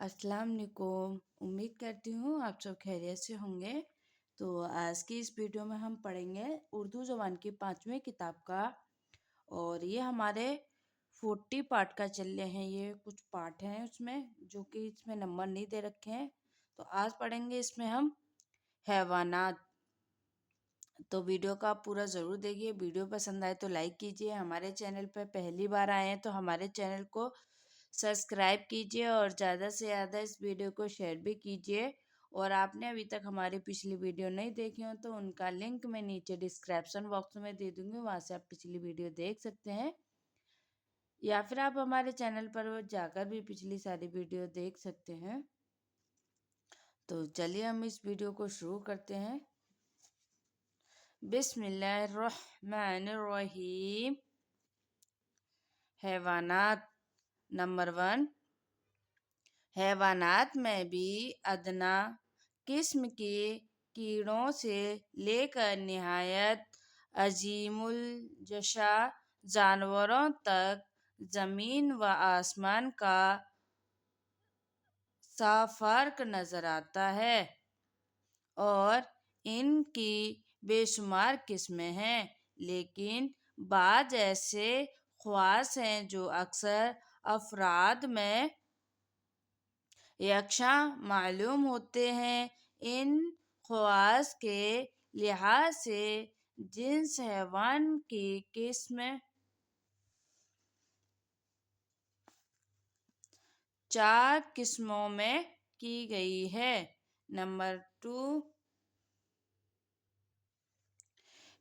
अस्सलाम वालेकुम। उम्मीद करती हूँ आप सब खैरियत से होंगे। तो आज की इस वीडियो में हम पढ़ेंगे उर्दू ज़बान की 5वीं किताब का, और ये हमारे 40 पार्ट का चल रहे हैं। ये कुछ पार्ट हैं उसमें जो कि इसमें नंबर नहीं दे रखे हैं। तो आज पढ़ेंगे इसमें हम हैवानात। तो वीडियो का पूरा ज़रूर देखिए। वीडियो पसंद आए तो लाइक कीजिए। हमारे चैनल पर पहली बार आए हैं तो हमारे चैनल को सब्सक्राइब कीजिए और ज़्यादा से ज़्यादा इस वीडियो को शेयर भी कीजिए। और आपने अभी तक हमारी पिछली वीडियो नहीं देखी हो तो उनका लिंक मैं नीचे डिस्क्रिप्शन बॉक्स में दे दूँगी, वहाँ से आप पिछली वीडियो देख सकते हैं, या फिर आप हमारे चैनल पर जाकर भी पिछली सारी वीडियो देख सकते हैं। तो चलिए हम इस वीडियो को शुरू करते हैं। बिस्मिल्लाहिर्रहमानिर्रहीम। हैवानात। नंबर 1, हैवानात में भी अदना किस्म के कीड़ों से लेकर निहायत अजीमुल जशा जानवरों तक ज़मीन व आसमान का साफ फर्क नज़र आता है, और इनकी बेशुमार किस्में हैं, लेकिन बाज़ ऐसे ख़वास हैं जो अक्सर अफराद में यकसा मालूम होते हैं। इन ख़वास के लिहाज से जिन्स हैवान की किस्म 4 किस्मों में की गई है। नंबर 2,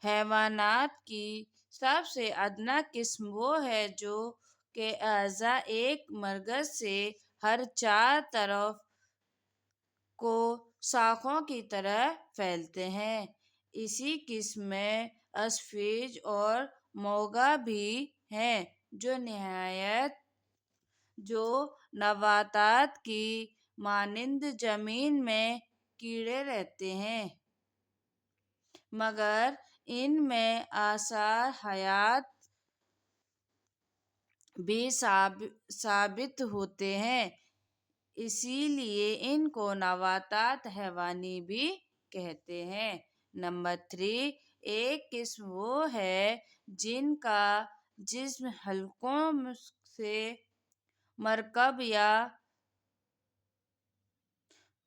हैवानात की सबसे अदना किस्म वो है जो के अज़ा एक मरकज़ से हर 4 तरफ को शाखों की तरह फैलते हैं। इसी किस्म में अस्फीज और मोगा भी हैं जो नबातात की मानिंद ज़मीन में कीड़े रहते हैं, मगर इनमें आसार हयात भी साबित होते हैं, इसीलिए इनको नबातात हैवानी भी कहते हैं। नंबर 3, एक किस्म वो है जिनका जिस्म हल्कों से मरकब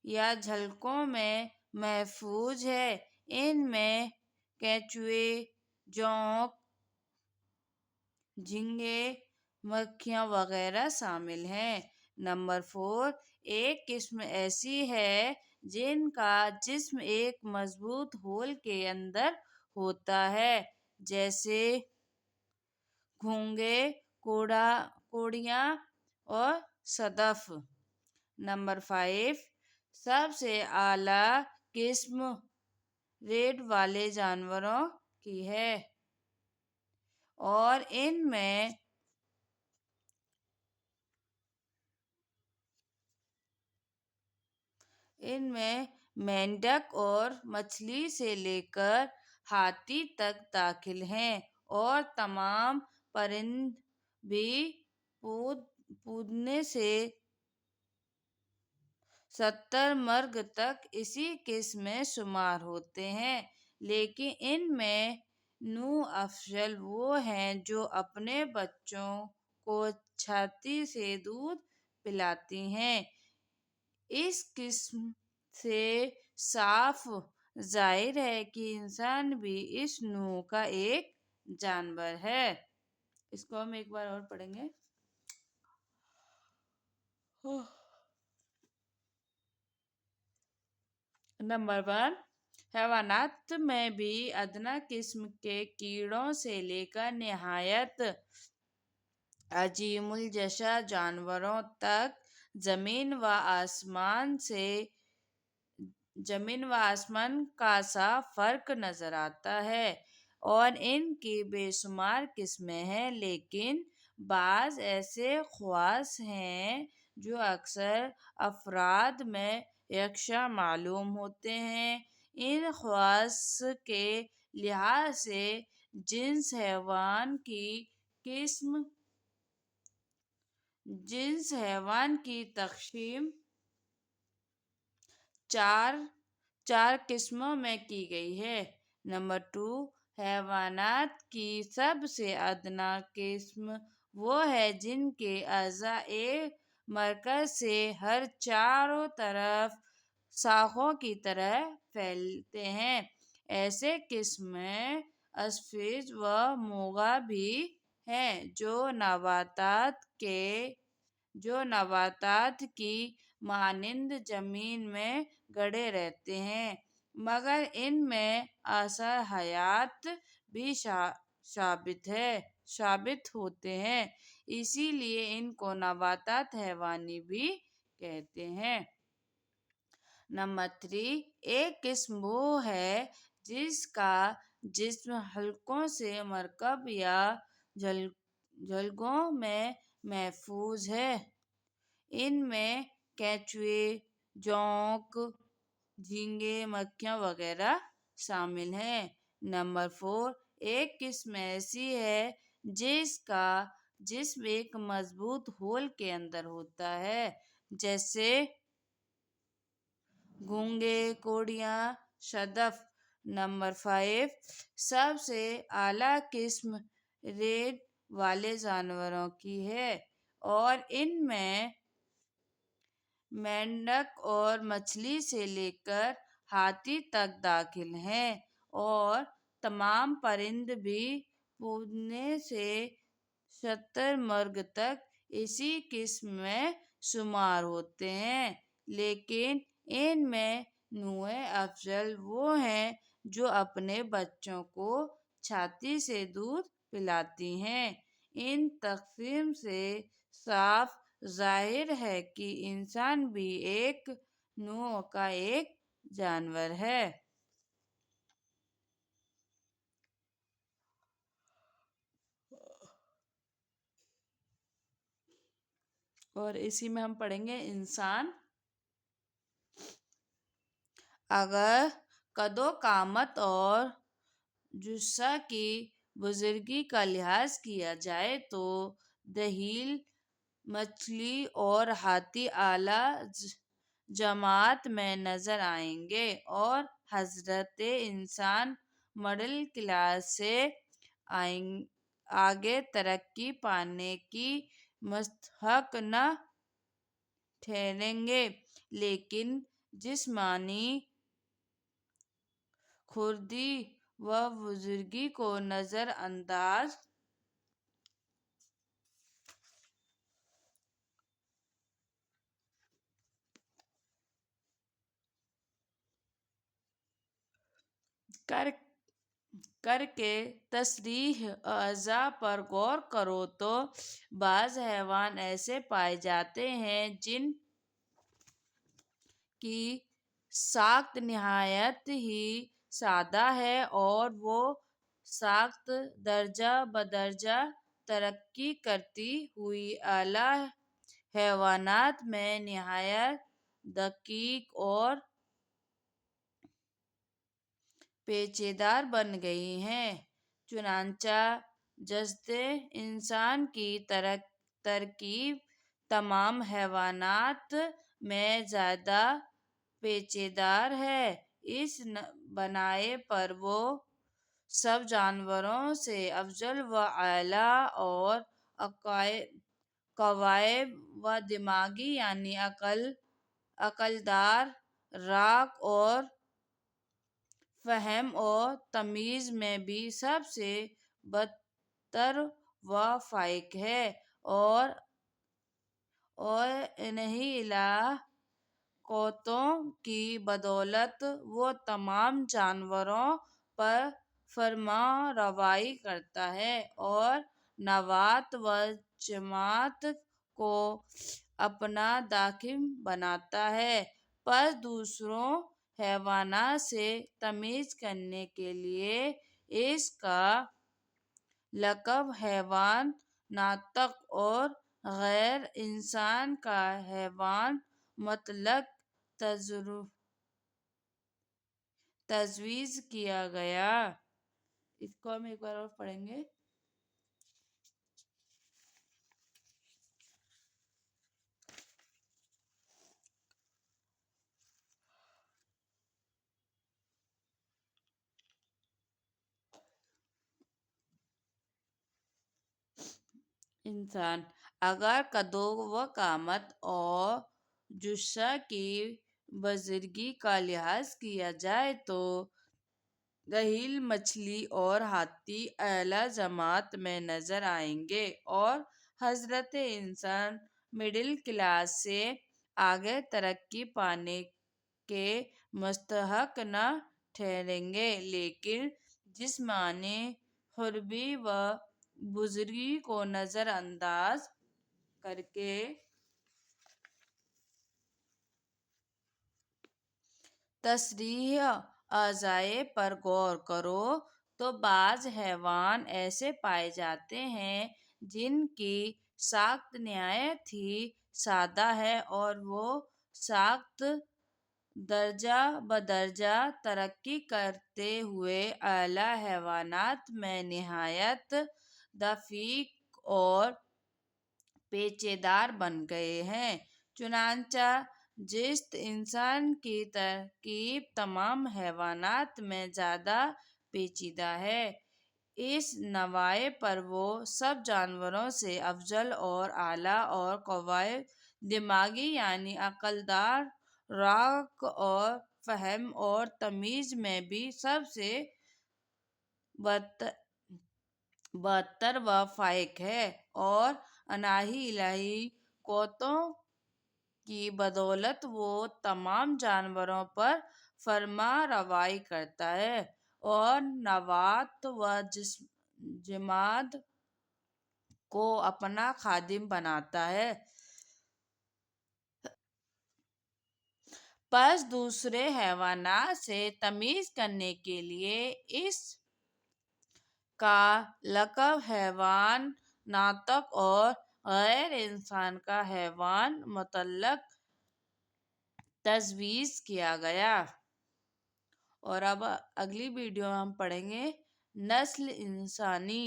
या झलकों में महफूज है। इनमें केंचुए, जोंक, झींगे, मक्खियाँ वगैरह शामिल हैं। नंबर 4, एक किस्म ऐसी है जिनका जिस्म एक मजबूत होल के अंदर होता है, जैसे घोंघे, कोड़ियाँ और सदफ। नंबर 5, सबसे आला किस्म रेड वाले जानवरों की है, और इनमें मेंढक और मछली से लेकर हाथी तक दाखिल हैं, और तमाम परिंद भी पूदने से 70 मर्ग तक इसी किस्म में शुमार होते हैं। लेकिन इनमें नू अफजल वो हैं जो अपने बच्चों को छाती से दूध पिलाती हैं। इस किस्म से साफ जाहिर है कि इंसान भी इस नू का एक जानवर है। इसको हम एक बार और पढ़ेंगे। नंबर 1, हैवानात में भी अदना किस्म के कीड़ों से लेकर निहायत अजीमुल जशा जानवरों तक ज़मीन व आसमान का सा फ़र्क नज़र आता है, और इनकी बेशुमार किस्में हैं, लेकिन बाज़ ऐसे ख़वास हैं जो अक्सर अफराद में यकसा मालूम होते हैं। इन ख़वास के लिहाज से जिन्स हैवान की तक़सीम चार चार किस्मों में की गई है। नंबर 2, हैवानात की सबसे अदना किस्म वो है जिनके अज़ा एक मरकज से हर चारों तरफ शाखों की तरह फैलते हैं। ऐसे किस्म में अस्फिज व मोगा भी हैं जो नबातात की मानिंद जमीन में गड़े रहते हैं, मगर इनमें असर हयात भी साबित होते हैं, इसीलिए इनको नबातात हैवानी भी कहते हैं। नंबर 3, एक किस्म वो है जिसका जिस्म हल्कों से मरकब या झलकों में महफूज है। इनमें केंचुए, जोंक, झींगे, मक्खियाँ वगैरह शामिल हैं। नंबर 4, एक किस्म ऐसी है जिसका जिस्म एक मजबूत होल के अंदर होता है, जैसे घोंघे, कोड़ियाँ, शदफ। नंबर 5, सबसे आला किस्म रेड वाले जानवरों की है और इनमें मेंढक और मछली से लेकर हाथी तक दाखिल हैं और तमाम परिंद भी पूदने से शतरमर्ग तक इसी किस्म में शुमार होते हैं। लेकिन इनमें नूए अफजल वो हैं जो अपने बच्चों को छाती से दूध पिलाती हैं। इन तकसीम से साफ जाहिर है कि इंसान भी एक नूह का एक जानवर है। और इसी में हम पढ़ेंगे इंसान। अगर कदो कामत और जुस्सा की बुजुर्गी का लिहाज किया जाए तो दहील, मछली और हाथी आला जमात में नजर आएंगे और हजरत इंसान मिडिल क्लास से आगे तरक्की पाने की मुस्तहक न ठहरेंगे। लेकिन जिस्मानी खुर्दी व बुजुर्गी को नजरअंदाज कर करके तसरीह अज़ा पर गौर करो तो बाज़ हैवान ऐसे पाए जाते हैं जिन की साख्त निहायत ही सादा है और वो साख्त दर्जा बदर्जा तरक्की करती हुई आला हैवानात में निहायत दकीक और पेचीदार बन गई हैं। चुनांचा जस्ते इंसान की तरकीब तमाम हैवानात में ज़्यादा पेचीदार है। इस बनाए पर वो सब जानवरों से अफजल व आला और कवायब व दिमागी यानी अकलदार, राक और फहम और तमीज़ में भी सबसे बदतर व फाइक है और इन्हीं इलाक़ों की बदौलत वो तमाम जानवरों पर फरमारवाई करता है और नबात व जमात को अपना दाखिल बनाता है, पर दूसरों हैवानात से तमीज़ करने के लिए इसका लक़ब हैवान नातक और गैर इंसान का हैवान मुतलक तजवीज़ किया गया। इसको हम एक बार और पढ़ेंगे। इंसान। अगर कदो व कामत और जुस्सा की बुजुर्गी का लिहाज किया जाए तो गहील मछली और हाथी अला जमात में नजर आएंगे और हजरत इंसान मिडिल क्लास से आगे तरक्की पाने के मुस्तहक न ठहरेंगे, लेकिन जिस्मानी हुर्बी व बुजुर्गी को नजरअंदाज करके तशरीह अज़ाए पर गौर करो तो बाज़ हैवान ऐसे पाए जाते हैं जिनकी साख्त निहायत ही सादा है और वो साख्त दर्जा बदर्जा तरक्की करते हुए आला हैवानात में निहायत दकीक और पेचेदार बन गए हैं। चुनांचा जिस्त इंसान की तरकीब तमाम हैवानात में ज़्यादा पेचीदा है, इस नवाए पर वो सब जानवरों से अफजल और आला और कव्वाए दिमागी यानी अक्लदार, राक और फहम और तमीज़ में भी सबसे बहत्तर व फाइक है और अनाही इलाही कौतों की बदौलत वो तमाम जानवरों पर फरमा रवाई करता है और नबात व जिमाद को अपना खादिम बनाता है। पस दूसरे हैवानात से तमीज़ करने के लिए इस का लक़ब हैवान नातक और गैर इंसान का हैवान मुतल्लक तजवीज़ किया गया। और अब अगली वीडियो हम पढ़ेंगे नस्ल इंसानी।